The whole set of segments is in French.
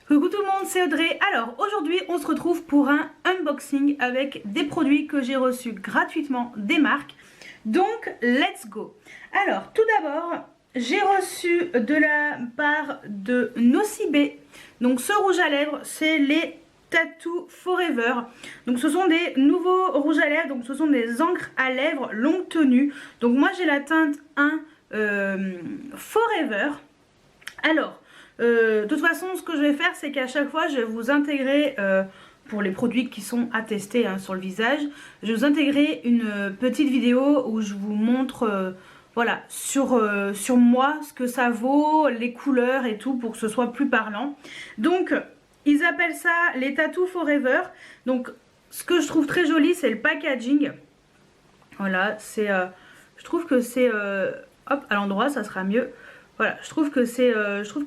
Coucou tout le monde, c'est Audrey. Alors aujourd'hui on se retrouve pour un unboxing avec des produits que j'ai reçus gratuitement des marques. Donc let's go. Alors tout d'abord j'ai reçu de la part de Nocibe. Donc ce rouge à lèvres c'est les Tattoo Forever. Donc ce sont des nouveaux rouges à lèvres. Donc ce sont des encres à lèvres longue tenue. Donc moi j'ai la teinte 1 Forever. Alors de toute façon ce que je vais faire c'est qu'à chaque fois je vais vous intégrer pour les produits qui sont à tester sur le visage, je vais vous intégrer une petite vidéo où je vous montre voilà sur moi ce que ça vaut, les couleurs et tout pour que ce soit plus parlant. Donc ils appellent ça les Tattoo Forever. Donc ce que je trouve très joli c'est le packaging. Voilà, c'est je trouve que c'est hop à l'endroit ça sera mieux. Voilà, je trouve que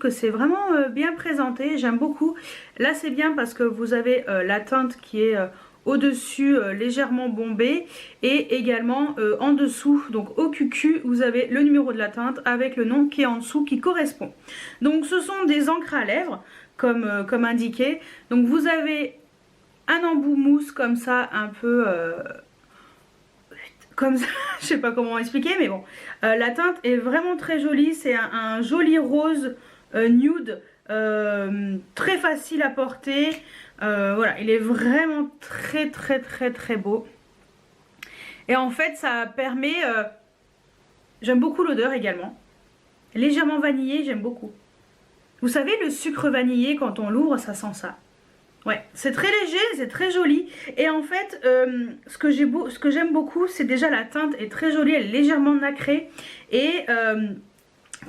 c'est vraiment bien présenté, j'aime beaucoup. Là c'est bien parce que vous avez la teinte qui est au-dessus légèrement bombée et également en dessous, donc au cucu, vous avez le numéro de la teinte avec le nom qui est en dessous qui correspond. Donc ce sont des encres à lèvres comme indiqué. Donc vous avez un embout mousse comme ça un peu... comme ça, je sais pas comment expliquer mais bon, la teinte est vraiment très jolie, c'est un joli rose nude, très facile à porter, voilà, il est vraiment très beau et en fait ça permet, j'aime beaucoup l'odeur également, légèrement vanillé, j'aime beaucoup. Vous savez le sucre vanillé quand on l'ouvre ça sent ça. Ouais, c'est très léger, c'est très joli. Et en fait, ce que j'aime beaucoup, c'est déjà la teinte est très jolie, elle est légèrement nacrée. Et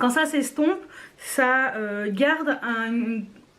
quand ça s'estompe, ça garde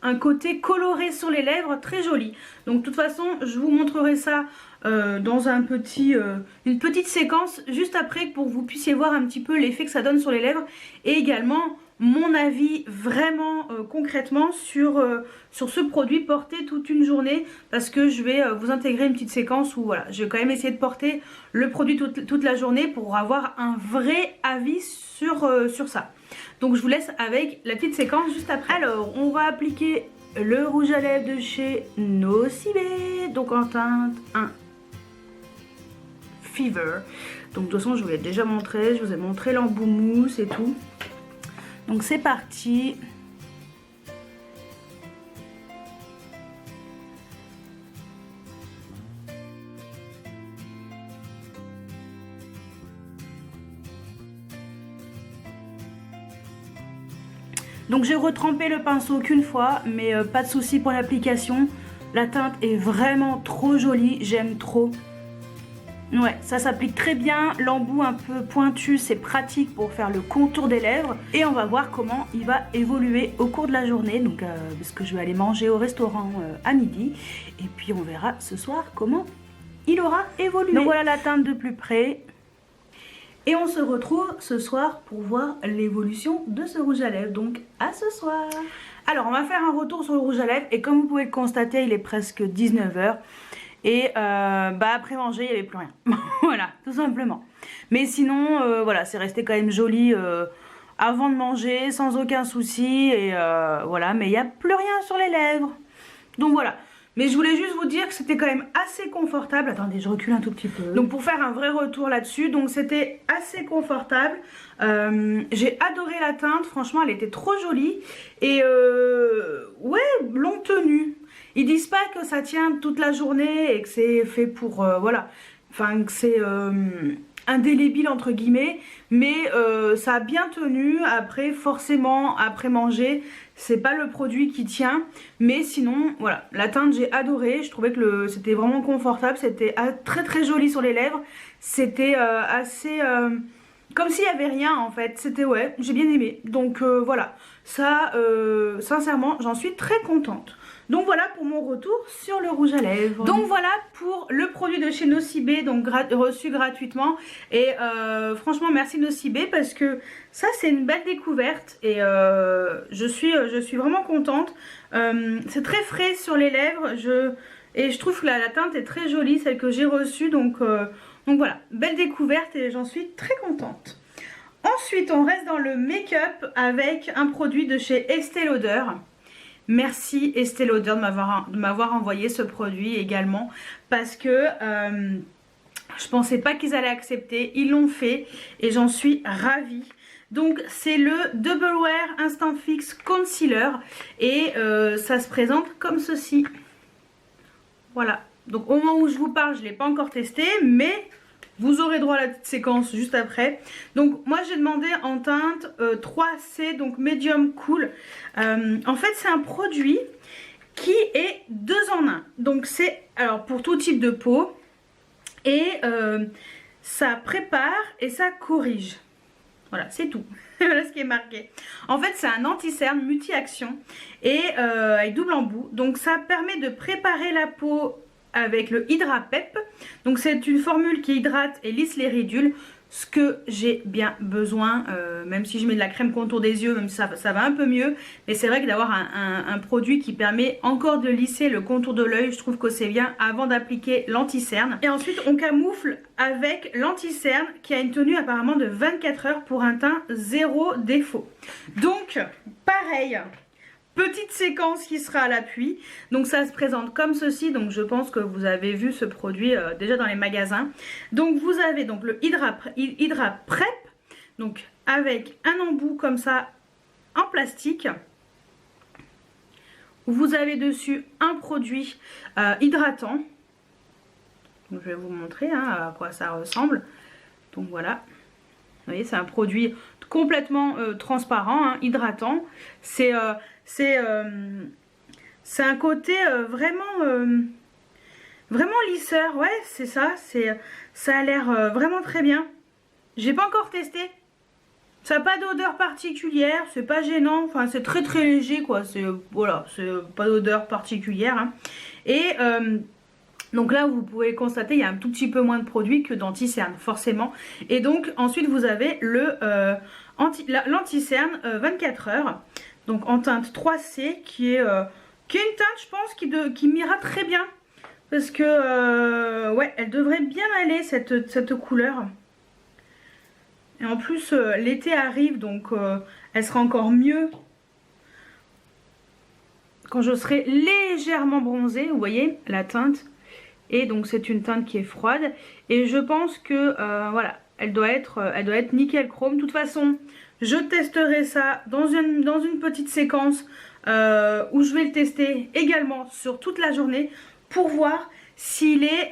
un côté coloré sur les lèvres, très joli. Donc de toute façon, je vous montrerai ça dans une petite séquence juste après pour que vous puissiez voir un petit peu l'effet que ça donne sur les lèvres. Et également mon avis vraiment concrètement sur ce produit porté toute une journée, parce que je vais vous intégrer une petite séquence où voilà, je vais quand même essayer de porter le produit toute la journée pour avoir un vrai avis sur ça. Donc je vous laisse avec la petite séquence juste après. Alors on va appliquer le rouge à lèvres de chez Nocibe, donc en teinte 1 Fever. Donc de toute façon je vous l'ai déjà montré, je vous ai montré l'embout mousse et tout. Donc c'est parti. Donc j'ai retrempé le pinceau qu'une fois, mais pas de souci pour l'application. La teinte est vraiment trop jolie, j'aime trop. Ouais, ça s'applique très bien, l'embout un peu pointu, c'est pratique pour faire le contour des lèvres. Et on va voir comment il va évoluer au cours de la journée, donc parce que je vais aller manger au restaurant à midi. Et puis on verra ce soir comment il aura évolué. Donc voilà la teinte de plus près. Et on se retrouve ce soir pour voir l'évolution de ce rouge à lèvres, donc à ce soir. Alors on va faire un retour sur le rouge à lèvres et comme vous pouvez le constater, il est presque 19 h. Et après manger, il n'y avait plus rien. Voilà, tout simplement. Mais sinon, voilà, c'est resté quand même joli avant de manger, sans aucun souci. Et voilà, mais il n'y a plus rien sur les lèvres. Donc voilà. Mais je voulais juste vous dire que c'était quand même assez confortable. Attendez, je recule un tout petit peu. Donc pour faire un vrai retour là-dessus, donc c'était assez confortable. J'ai adoré la teinte, franchement elle était trop jolie. Et ouais, longue tenue. Ils disent pas que ça tient toute la journée et que c'est fait pour, voilà, enfin que c'est indélébile entre guillemets, mais ça a bien tenu. Après forcément, après manger, c'est pas le produit qui tient, mais sinon, voilà, la teinte j'ai adoré, je trouvais que c'était vraiment confortable, c'était très joli sur les lèvres, c'était assez... comme s'il n'y avait rien en fait, c'était ouais, j'ai bien aimé. Donc voilà, ça sincèrement j'en suis très contente. Donc voilà pour mon retour sur le rouge à lèvres. Donc voilà pour le produit de chez Nocibe, donc reçu gratuitement. Et franchement merci Nocibe parce que ça c'est une belle découverte. Et je suis vraiment contente. C'est très frais sur les lèvres. Et je trouve que la teinte est très jolie, celle que j'ai reçue. Donc voilà, belle découverte et j'en suis très contente. Ensuite on reste dans le make-up avec un produit de chez Estée Lauder. Merci Estée Lauder de m'avoir envoyé ce produit également parce que je pensais pas qu'ils allaient accepter, ils l'ont fait et j'en suis ravie. Donc c'est le Double Wear Instant Fix Concealer et ça se présente comme ceci. Voilà, donc au moment où je vous parle je ne l'ai pas encore testé mais vous aurez droit à la petite séquence juste après. Donc moi j'ai demandé en teinte 3C, donc Medium Cool. En fait c'est un produit qui est 2 en 1. Donc c'est alors pour tout type de peau et ça prépare et ça corrige. Voilà, c'est tout. Voilà ce qui est marqué. En fait, c'est un anti-cerne multi-action et avec double embout. Donc, ça permet de préparer la peau avec le Hydra Pep. Donc, c'est une formule qui hydrate et lisse les ridules. Ce que j'ai bien besoin, même si je mets de la crème contour des yeux, même si ça va un peu mieux. Mais c'est vrai que d'avoir un produit qui permet encore de lisser le contour de l'œil, je trouve que c'est bien avant d'appliquer l'anti-cerne. Et ensuite, on camoufle avec l'anti-cerne qui a une tenue apparemment de 24 heures pour un teint zéro défaut. Donc, pareil. Petite séquence qui sera à l'appui. Donc ça se présente comme ceci. Donc je pense que vous avez vu ce produit déjà dans les magasins. Donc vous avez donc le Hydra Prep. Donc avec un embout comme ça en plastique. Vous avez dessus un produit hydratant. Donc, je vais vous montrer à quoi ça ressemble. Donc voilà. Vous voyez, c'est un produit complètement transparent, hydratant. C'est un côté vraiment lisseur, ouais, c'est ça. Ça a l'air vraiment très bien. J'ai pas encore testé. Ça n'a pas d'odeur particulière, c'est pas gênant. Enfin, c'est très très léger, quoi. Voilà, c'est pas d'odeur particulière. Hein. Et donc là, vous pouvez constater, il y a un tout petit peu moins de produits que d'anti-cerne, forcément. Et donc, ensuite, vous avez l'anti-cerne 24 heures. Donc, en teinte 3C, qui est une teinte, je pense, qui m'ira très bien. Parce que, ouais, elle devrait bien aller, cette couleur. Et en plus, l'été arrive, donc elle sera encore mieux quand je serai légèrement bronzée, vous voyez, la teinte. Et donc c'est une teinte qui est froide et je pense que voilà, elle doit être nickel chrome. De toute façon, je testerai ça dans une petite séquence où je vais le tester également sur toute la journée pour voir s'il est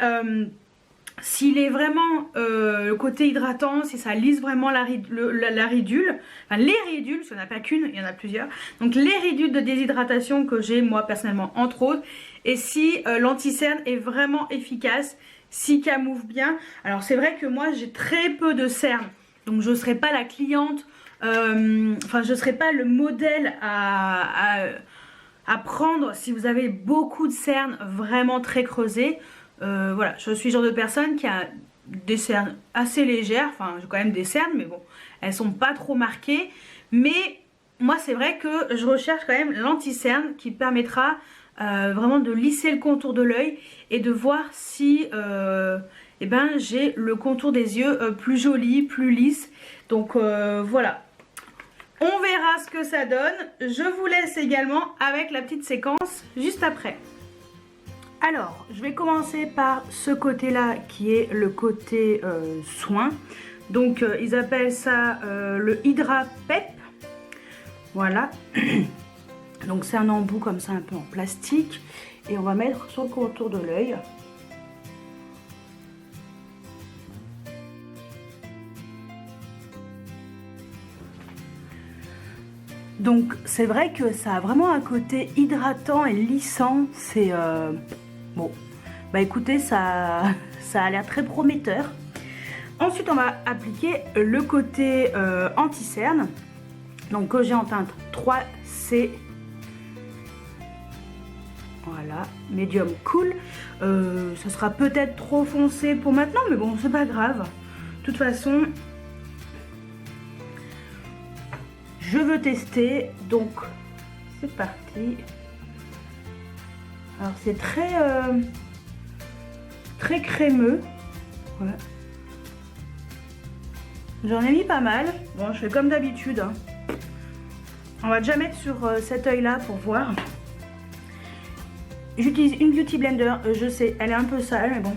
vraiment le côté hydratant, si ça lisse vraiment la ridule, enfin les ridules, parce qu'il n'y en a pas qu'une, il y en a plusieurs. Donc les ridules de déshydratation que j'ai moi personnellement entre autres. Et si l'anti-cerne est vraiment efficace, si camoufle bien. Alors c'est vrai que moi j'ai très peu de cernes, donc je ne serai pas la cliente, enfin je ne serai pas le modèle à prendre si vous avez beaucoup de cernes vraiment très creusées. Voilà, je suis le genre de personne qui a des cernes assez légères, enfin j'ai quand même des cernes mais bon, elles sont pas trop marquées. Mais moi c'est vrai que je recherche quand même l'anti-cerne qui permettra vraiment de lisser le contour de l'œil et de voir si eh ben, j'ai le contour des yeux plus joli, plus lisse. Donc voilà, on verra ce que ça donne. Je vous laisse également avec la petite séquence juste après. Alors, je vais commencer par ce côté-là qui est le côté soin. Donc, ils appellent ça le Hydra Pep. Voilà. Donc, c'est un embout comme ça, un peu en plastique. Et on va mettre sur le contour de l'œil. Donc, c'est vrai que ça a vraiment un côté hydratant et lissant. C'est... Bon, bah écoutez, ça a l'air très prometteur. Ensuite, on va appliquer le côté anti-cerne. Donc, que j'ai en teinte 3C. Voilà, Medium Cool. Ça sera peut-être trop foncé pour maintenant, mais bon, c'est pas grave. De toute façon, je veux tester. Donc, c'est parti. Alors c'est très crémeux. Voilà. J'en ai mis pas mal. Bon, je fais comme d'habitude. Hein. On va déjà mettre sur cet œil là pour voir. J'utilise une Beauty Blender, je sais, elle est un peu sale, mais bon,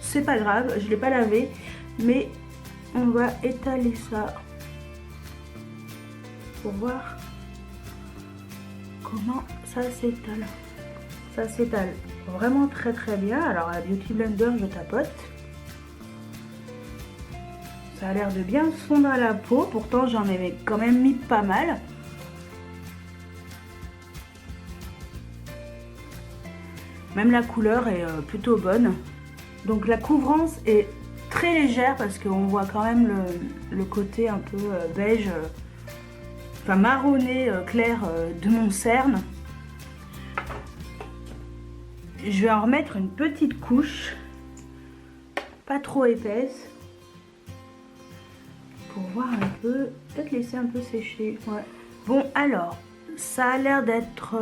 c'est pas grave, je l'ai pas lavée. Mais on va étaler ça pour voir comment ça s'étale. Ça s'étale vraiment très très bien. Alors la Beauty Blender, je tapote. Ça a l'air de bien se fondre à la peau, pourtant j'en avais quand même mis pas mal. Même la couleur est plutôt bonne. Donc la couvrance est très légère parce qu'on voit quand même le côté un peu beige, enfin marronné clair de mon cerne. Je vais en remettre une petite couche, pas trop épaisse, pour voir un peu, peut-être laisser un peu sécher. Ouais. Bon alors, ça a l'air d'être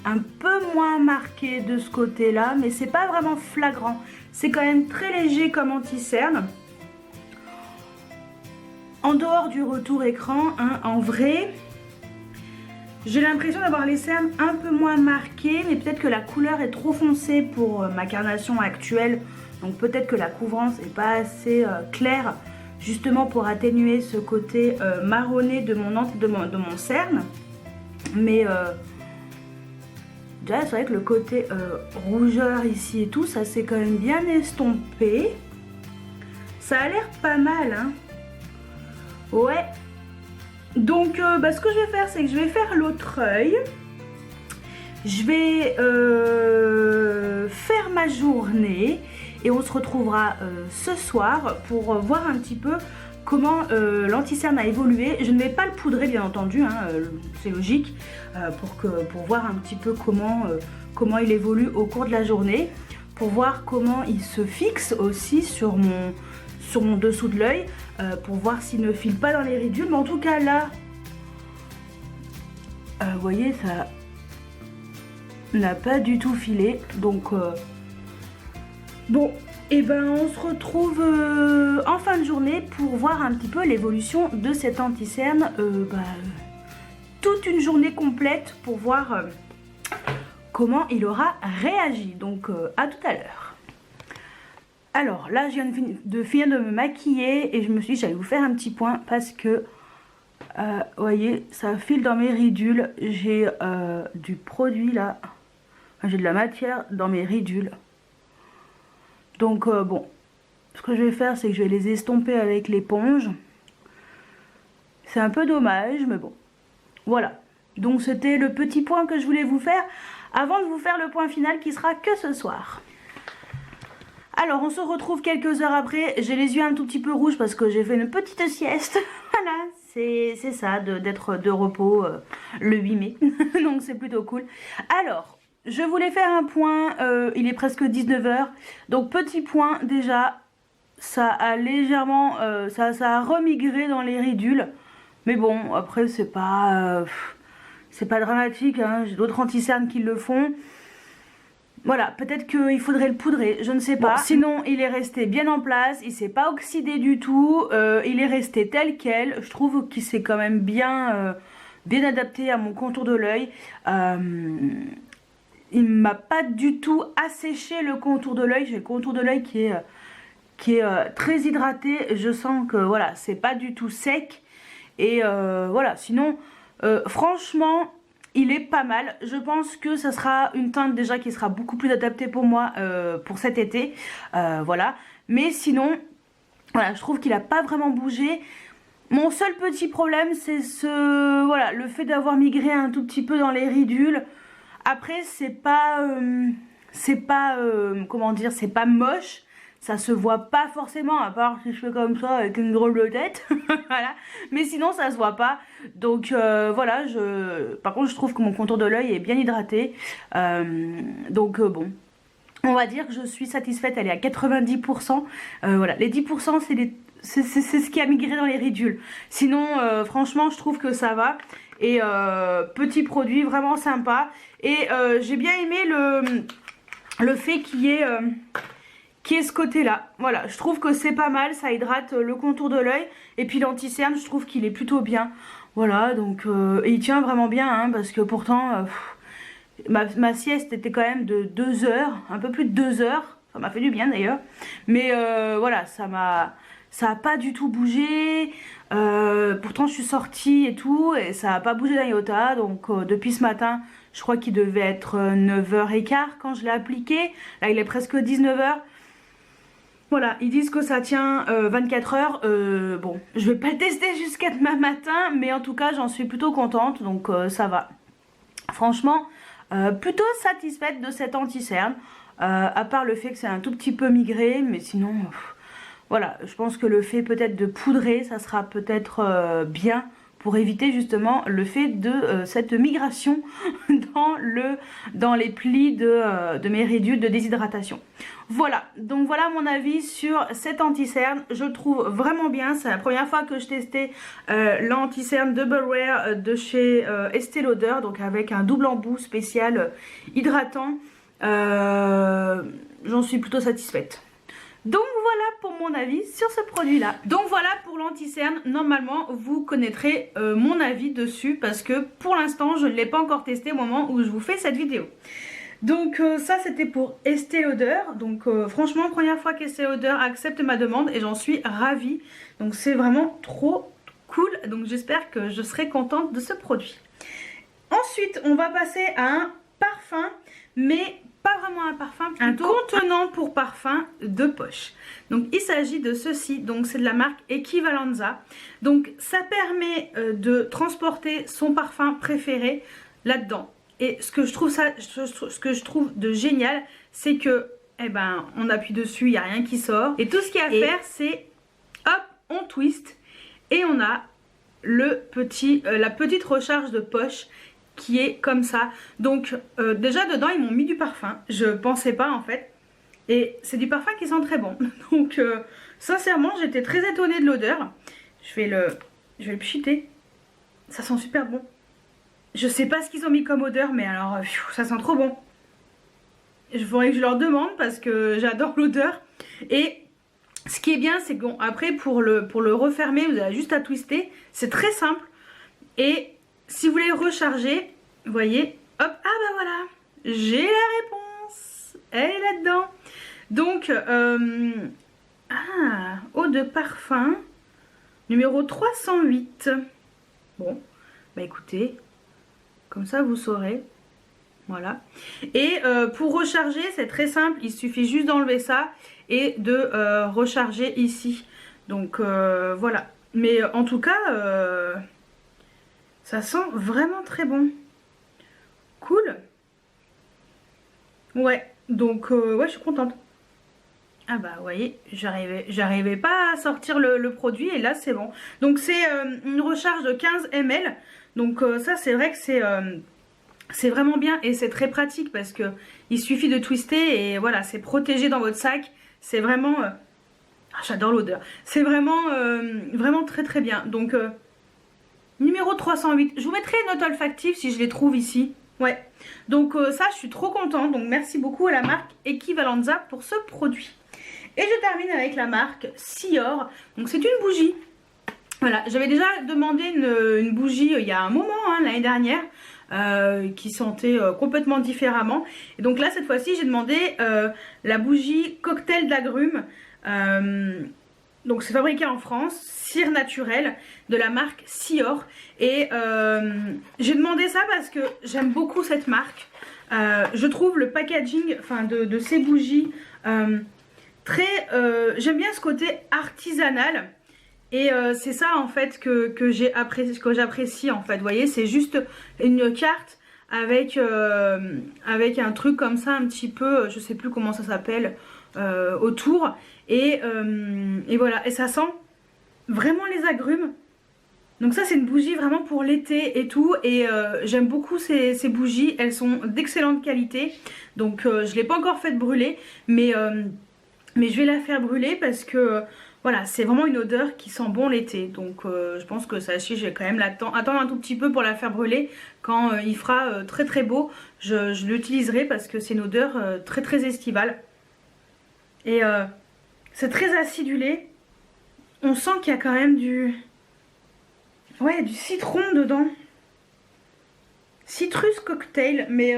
un peu moins marqué de ce côté-là, mais c'est pas vraiment flagrant. C'est quand même très léger comme anti-cerne. En dehors du retour écran, hein, en vrai, j'ai l'impression d'avoir les cernes un peu moins marquées, mais peut-être que la couleur est trop foncée pour ma carnation actuelle. Donc peut-être que la couvrance n'est pas assez claire, justement pour atténuer ce côté marronné de mon cerne. Mais déjà, c'est vrai que le côté rougeur ici et tout, ça s'est quand même bien estompé. Ça a l'air pas mal, hein. Ouais. Donc, ce que je vais faire, c'est que je vais faire l'autre œil. Je vais faire ma journée et on se retrouvera ce soir pour voir un petit peu comment l'anti-cerne a évolué. Je ne vais pas le poudrer bien entendu, hein, c'est logique, pour voir un petit peu comment il évolue au cours de la journée, pour voir comment il se fixe aussi sur mon dessous de l'œil, pour voir s'il ne file pas dans les ridules. Mais en tout cas là, vous voyez, ça n'a pas du tout filé. Donc bon, et ben on se retrouve en fin de journée pour voir un petit peu l'évolution de cet anti-cerne, toute une journée complète pour voir comment il aura réagi. Donc à tout à l'heure. Alors là, je viens de finir de me maquiller et je me suis dit j'allais vous faire un petit point parce que vous voyez, ça file dans mes ridules. J'ai du produit là, j'ai de la matière dans mes ridules. Donc bon, ce que je vais faire, c'est que je vais les estomper avec l'éponge. C'est un peu dommage, mais bon, voilà. Donc c'était le petit point que je voulais vous faire avant de vous faire le point final qui sera que ce soir. Alors on se retrouve quelques heures après. J'ai les yeux un tout petit peu rouges parce que j'ai fait une petite sieste. Voilà, c'est ça d'être de repos le 8 mai. Donc c'est plutôt cool. Alors, je voulais faire un point, il est presque 19 h. Donc petit point déjà, ça a légèrement, ça a remigré dans les ridules. Mais bon, après c'est pas dramatique, hein. J'ai d'autres anti-cernes qui le font. Voilà, peut-être qu'il faudrait le poudrer, je ne sais pas. Bon, sinon, il est resté bien en place, il s'est pas oxydé du tout, il est resté tel quel. Je trouve qu'il s'est quand même bien adapté à mon contour de l'œil. Il m'a pas du tout asséché le contour de l'œil. J'ai le contour de l'œil qui est très hydraté. Je sens que voilà, c'est pas du tout sec. Et voilà, sinon, franchement, il est pas mal. Je pense que ça sera une teinte déjà qui sera beaucoup plus adaptée pour moi pour cet été. Voilà. Mais sinon, voilà, je trouve qu'il a pas vraiment bougé. Mon seul petit problème, c'est voilà, le fait d'avoir migré un tout petit peu dans les ridules. Après, c'est pas comment dire, c'est pas moche. Ça se voit pas forcément, à part si je fais comme ça avec une drôle de tête. Voilà. Mais sinon, ça se voit pas. Donc voilà, par contre, je trouve que mon contour de l'œil est bien hydraté. Donc bon, on va dire que je suis satisfaite. Elle est à 90%. Voilà, les 10%, c'est ce qui a migré dans les ridules. Sinon, franchement, je trouve que ça va. Et petit produit vraiment sympa. Et j'ai bien aimé le fait qu'il y ait ce côté là. Voilà, je trouve que c'est pas mal, ça hydrate le contour de l'œil. Et puis l'anti-cerne, je trouve qu'il est plutôt bien. Voilà, donc et il tient vraiment bien, hein, parce que pourtant Ma sieste était quand même de 2 heures, un peu plus de 2 heures. Ça m'a fait du bien d'ailleurs. Mais voilà, ça a pas du tout bougé. Pourtant je suis sortie et tout, et ça a pas bougé d'un iota. Donc depuis ce matin, je crois qu'il devait être 9h15 quand je l'ai appliqué. Là il est presque 19h. Voilà, ils disent que ça tient 24 heures. Bon, je vais pas le tester jusqu'à demain matin, mais en tout cas j'en suis plutôt contente, donc ça va. Franchement, plutôt satisfaite de cette anti-cerne, à part le fait que c'est un tout petit peu migré, mais sinon, voilà, je pense que le fait peut-être de poudrer, ça sera peut-être bien pour éviter justement le fait de cette migration dans les plis de mes ridules de déshydratation. Voilà, donc voilà mon avis sur cette anti-cerne. Je le trouve vraiment bien. C'est la première fois que je testais l'anti-cerne Double Wear de chez Estée Lauder, donc avec un double embout spécial hydratant. J'en suis plutôt satisfaite. Donc voilà pour mon avis sur ce produit là. Donc voilà pour l'anti-cerne. Normalement vous connaîtrez mon avis dessus, parce que pour l'instant je ne l'ai pas encore testé au moment où je vous fais cette vidéo. Donc ça c'était pour Estée Lauder. Donc franchement, première fois qu'Estée Lauder accepte ma demande et j'en suis ravie. Donc c'est vraiment trop cool. Donc j'espère que je serai contente de ce produit. Ensuite on va passer à un parfum, mais pas vraiment un parfum, plutôt un contenant pour parfum de poche. Donc il s'agit de ceci, donc c'est de la marque Equivalenza. Donc ça permet de transporter son parfum préféré là-dedans. Et ce que je trouve de génial, c'est que eh ben, on appuie dessus, il n'y a rien qui sort. Et tout ce qu'il y a à faire, c'est hop, on twist et on a la petite recharge de poche qui est comme ça. Donc déjà dedans ils m'ont mis du parfum, je pensais pas en fait, et c'est du parfum qui sent très bon. Donc sincèrement j'étais très étonnée de l'odeur. Je vais le pchiter, ça sent super bon. Je sais pas ce qu'ils ont mis comme odeur, mais alors ça sent trop bon. Il faudrait que je leur demande parce que j'adore l'odeur. Et ce qui est bien, c'est qu'après pour le refermer, vous avez juste à twister, c'est très simple. Et si vous voulez recharger, vous voyez, hop, ah bah voilà, j'ai la réponse, elle est là-dedans. Donc, eau de parfum, numéro 308. Bon, bah écoutez, comme ça vous saurez, voilà. Et pour recharger, c'est très simple, il suffit juste d'enlever ça et de recharger ici. Donc voilà, mais en tout cas... ça sent vraiment très bon. Cool. Ouais, donc ouais, je suis contente. Ah bah vous voyez, j'arrivais pas à sortir le produit et là c'est bon. Donc c'est une recharge de 15 ml. Donc ça c'est vrai que c'est vraiment bien et c'est très pratique parce que il suffit de twister et voilà, c'est protégé dans votre sac. C'est vraiment... j'adore l'odeur. C'est vraiment, vraiment très très bien. Donc... numéro 308, je vous mettrai une note olfactive si je les trouve ici. Ouais, donc ça je suis trop contente. Donc merci beaucoup à la marque Equivalenza pour ce produit. Et je termine avec la marque Sior. Donc c'est une bougie. Voilà, j'avais déjà demandé une bougie il y a un moment, l'année dernière, qui sentait complètement différemment. Et donc là cette fois-ci j'ai demandé la bougie cocktail d'agrumes. Donc c'est fabriqué en France, cire naturelle de la marque Sior. Et j'ai demandé ça parce que j'aime beaucoup cette marque. Je trouve le packaging de ces bougies très... j'aime bien ce côté artisanal. Et c'est ça en fait que j'apprécie en fait. Vous voyez, c'est juste une carte avec un truc comme ça un petit peu, je sais plus comment ça s'appelle, autour. Et voilà, et ça sent vraiment les agrumes. Donc ça c'est une bougie vraiment pour l'été et tout. Et j'aime beaucoup ces bougies, elles sont d'excellente qualité. Donc je ne l'ai pas encore fait brûler, mais je vais la faire brûler parce que voilà, c'est vraiment une odeur qui sent bon l'été. Donc je pense que ça, je vais quand même attendre un tout petit peu pour la faire brûler. Quand il fera très très beau, je l'utiliserai parce que c'est une odeur très très estivale. Et c'est très acidulé. On sent qu'il y a quand même du citron dedans. citrus cocktail, mais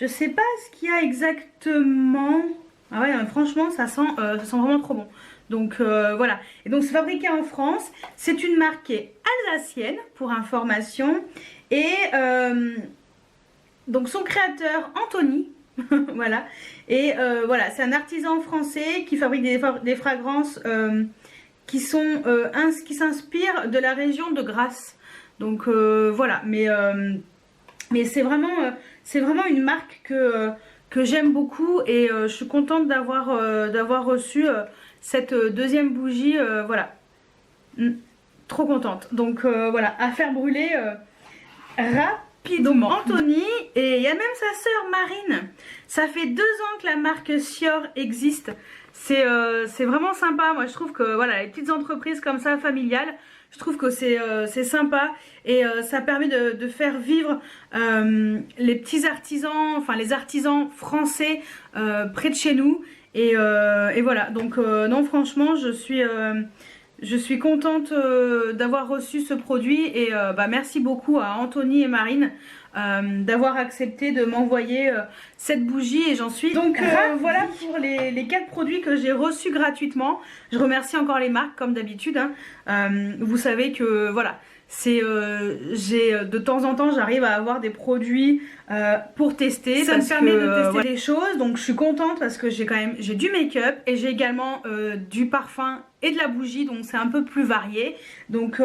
je sais pas ce qu'il y a exactement. Ah ouais, franchement, ça sent vraiment trop bon. Donc voilà. Et donc c'est fabriqué en France. C'est une marque qui est alsacienne, pour information. Et donc son créateur, Anthony, voilà. Et voilà, c'est un artisan français qui fabrique des fragrances qui s'inspirent de la région de Grasse. Donc voilà, mais c'est vraiment une marque que j'aime beaucoup et je suis contente d'avoir reçu cette deuxième bougie, voilà. Trop contente. Donc voilà, à faire brûler rapidement. Donc Anthony, et il y a même sa sœur Marine. Ça fait 2 ans que la marque Sior existe. C'est vraiment sympa. Moi je trouve que voilà, les petites entreprises comme ça, familiales, je trouve que c'est sympa et ça permet de faire vivre les petits artisans, enfin les artisans français près de chez nous. Et voilà, donc non franchement je suis contente d'avoir reçu ce produit et merci beaucoup à Anthony et Marine d'avoir accepté de m'envoyer cette bougie et j'en suis donc voilà pour les 4 produits que j'ai reçus gratuitement. Je remercie encore les marques comme d'habitude, hein. Vous savez que voilà, c'est de temps en temps j'arrive à avoir des produits pour tester, ça me permet de tester des choses, donc je suis contente parce que j'ai du make-up et j'ai également du parfum et de la bougie, donc c'est un peu plus varié, donc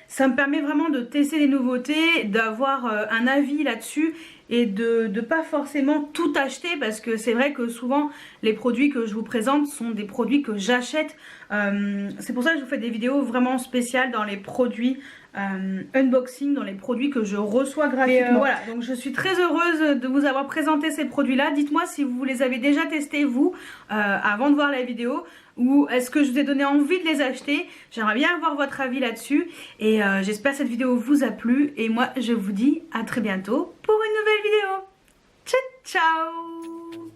ça me permet vraiment de tester des nouveautés, d'avoir un avis là-dessus et de pas forcément tout acheter parce que c'est vrai que souvent les produits que je vous présente sont des produits que j'achète. C'est pour ça que je vous fais des vidéos vraiment spéciales dans les produits unboxing, dans les produits que je reçois gratuitement. Voilà, donc je suis très heureuse de vous avoir présenté ces produits là. Dites-moi si vous les avez déjà testés vous avant de voir la vidéo, ou est-ce que je vous ai donné envie de les acheter. J'aimerais bien avoir votre avis là-dessus et j'espère que cette vidéo vous a plu et moi je vous dis à très bientôt pour une nouvelle vidéo. Ciao ciao.